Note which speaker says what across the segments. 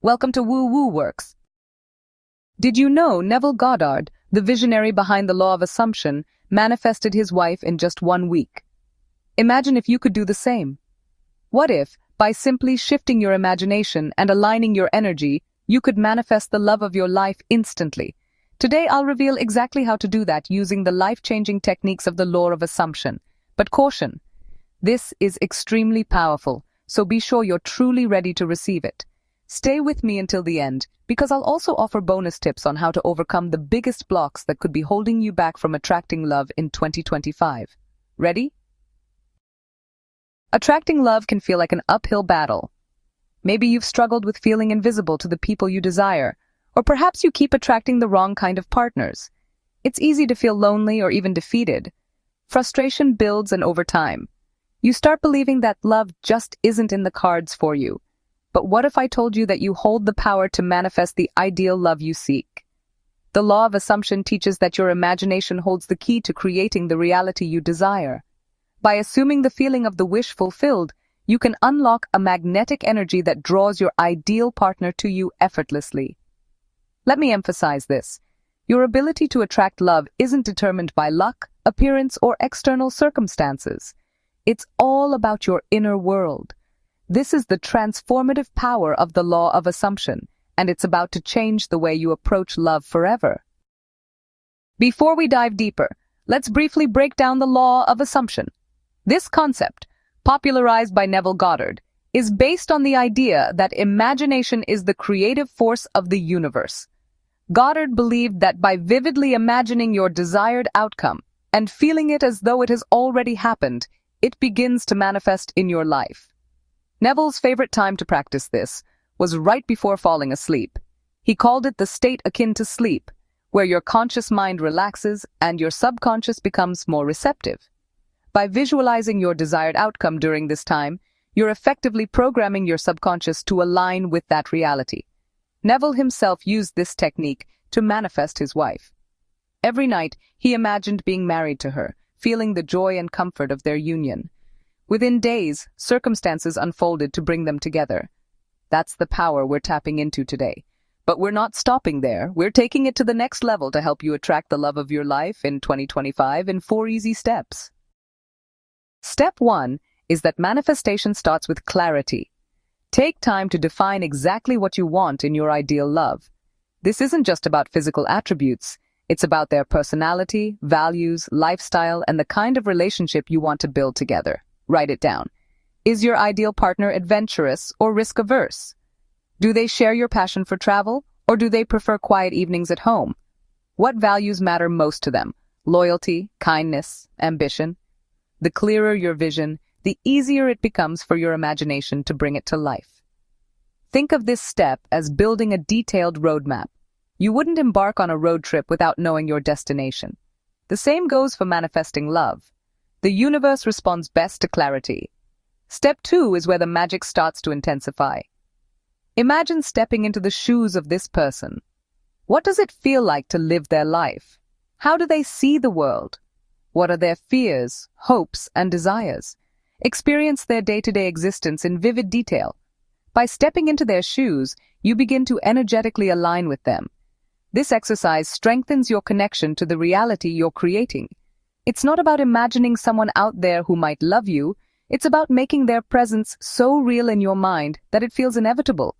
Speaker 1: Welcome to Woo Woo Works. Did you know Neville Goddard, the visionary behind the law of assumption, manifested his wife in just 1 week? Imagine if you could do the same. What if, by simply shifting your imagination and aligning your energy, you could manifest the love of your life instantly? Today I'll reveal exactly how to do that using the life-changing techniques of the law of assumption. But caution, this is extremely powerful, so be sure you're truly ready to receive it. Stay with me until the end, because I'll also offer bonus tips on how to overcome the biggest blocks that could be holding you back from attracting love in 2025. Ready? Attracting love can feel like an uphill battle. Maybe you've struggled with feeling invisible to the people you desire, or perhaps you keep attracting the wrong kind of partners. It's easy to feel lonely or even defeated. Frustration builds, and over time, you start believing that love just isn't in the cards for you. But what if I told you that you hold the power to manifest the ideal love you seek? The law of assumption teaches that your imagination holds the key to creating the reality you desire. By assuming the feeling of the wish fulfilled, you can unlock a magnetic energy that draws your ideal partner to you effortlessly. Let me emphasize this. Your ability to attract love isn't determined by luck, appearance, or external circumstances. It's all about your inner world. This is the transformative power of the law of assumption, and it's about to change the way you approach love forever. Before we dive deeper, let's briefly break down the law of assumption. This concept, popularized by Neville Goddard, is based on the idea that imagination is the creative force of the universe. Goddard believed that by vividly imagining your desired outcome and feeling it as though it has already happened, it begins to manifest in your life. Neville's favorite time to practice this was right before falling asleep. He called it the state akin to sleep, where your conscious mind relaxes and your subconscious becomes more receptive. By visualizing your desired outcome during this time, you're effectively programming your subconscious to align with that reality. Neville himself used this technique to manifest his wife. Every night, he imagined being married to her, feeling the joy and comfort of their union. Within days, circumstances unfolded to bring them together. That's the power we're tapping into today. But we're not stopping there. We're taking it to the next level to help you attract the love of your life in 2025 in 4 easy steps. Step 1 is that manifestation starts with clarity. Take time to define exactly what you want in your ideal love. This isn't just about physical attributes. It's about their personality, values, lifestyle, and the kind of relationship you want to build together. Write it down. Is your ideal partner adventurous or risk-averse? Do they share your passion for travel, or do they prefer quiet evenings at home? What values matter most to them? Loyalty, kindness, ambition? The clearer your vision, the easier it becomes for your imagination to bring it to life. Think of this step as building a detailed roadmap. You wouldn't embark on a road trip without knowing your destination. The same goes for manifesting love. The universe responds best to clarity. Step 2 is where the magic starts to intensify. Imagine stepping into the shoes of this person. What does it feel like to live their life? How do they see the world? What are their fears, hopes, and desires? Experience their day-to-day existence in vivid detail. By stepping into their shoes, you begin to energetically align with them. This exercise strengthens your connection to the reality you're creating. It's not about imagining someone out there who might love you. It's about making their presence so real in your mind that it feels inevitable.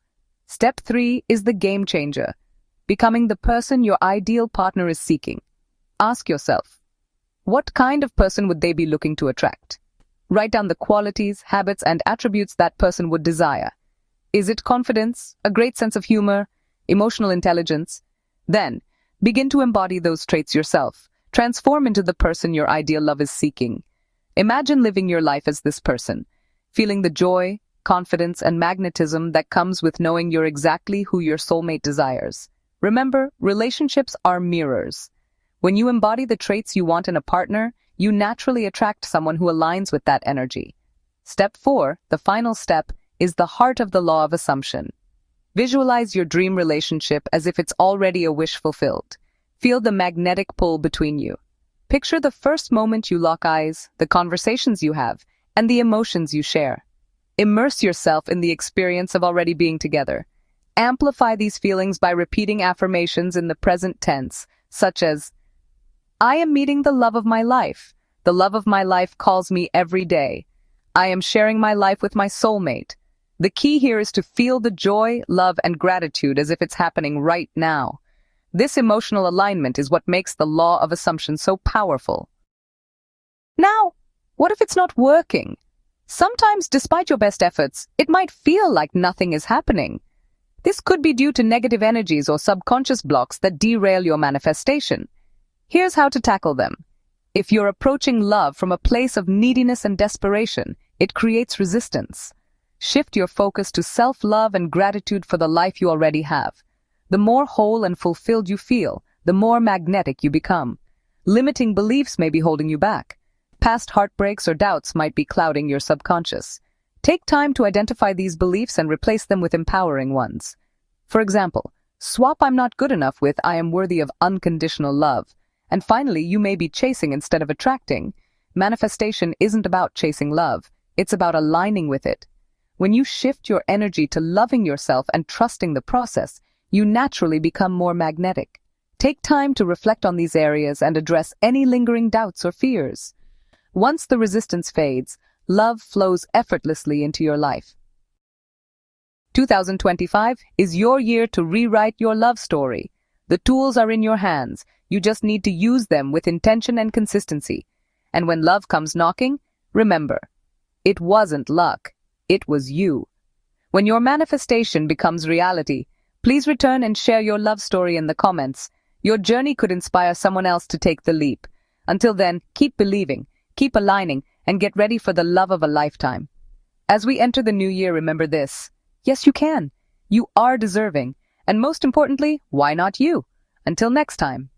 Speaker 1: Step 3 is the game changer, becoming the person your ideal partner is seeking. Ask yourself, what kind of person would they be looking to attract? Write down the qualities, habits, and attributes that person would desire. Is it confidence, a great sense of humor, emotional intelligence? Then, begin to embody those traits yourself. Transform into the person your ideal love is seeking. Imagine living your life as this person, feeling the joy, confidence, and magnetism that comes with knowing you're exactly who your soulmate desires. Remember, relationships are mirrors. When you embody the traits you want in a partner, you naturally attract someone who aligns with that energy. Step 4, the final step, is the heart of the law of assumption. Visualize your dream relationship as if it's already a wish fulfilled. Feel the magnetic pull between you. Picture the first moment you lock eyes, the conversations you have, and the emotions you share. Immerse yourself in the experience of already being together. Amplify these feelings by repeating affirmations in the present tense, such as, I am meeting the love of my life. The love of my life calls me every day. I am sharing my life with my soulmate. The key here is to feel the joy, love, and gratitude as if it's happening right now. This emotional alignment is what makes the law of assumption so powerful. Now, what if it's not working? Sometimes, despite your best efforts, it might feel like nothing is happening. This could be due to negative energies or subconscious blocks that derail your manifestation. Here's how to tackle them. If you're approaching love from a place of neediness and desperation, it creates resistance. Shift your focus to self-love and gratitude for the life you already have. The more whole and fulfilled you feel, the more magnetic you become. Limiting beliefs may be holding you back. Past heartbreaks or doubts might be clouding your subconscious. Take time to identify these beliefs and replace them with empowering ones. For example, swap I'm not good enough with I am worthy of unconditional love. And finally, you may be chasing instead of attracting. Manifestation isn't about chasing love. It's about aligning with it. When you shift your energy to loving yourself and trusting the process, you naturally become more magnetic. Take time to reflect on these areas and address any lingering doubts or fears. Once the resistance fades, love flows effortlessly into your life. 2025 is your year to rewrite your love story. The tools are in your hands. You just need to use them with intention and consistency. And when love comes knocking, remember, it wasn't luck, it was you. When your manifestation becomes reality, please return and share your love story in the comments. Your journey could inspire someone else to take the leap. Until then, keep believing, keep aligning, and get ready for the love of a lifetime. As we enter the new year, remember this. Yes, you can. You are deserving. And most importantly, why not you? Until next time.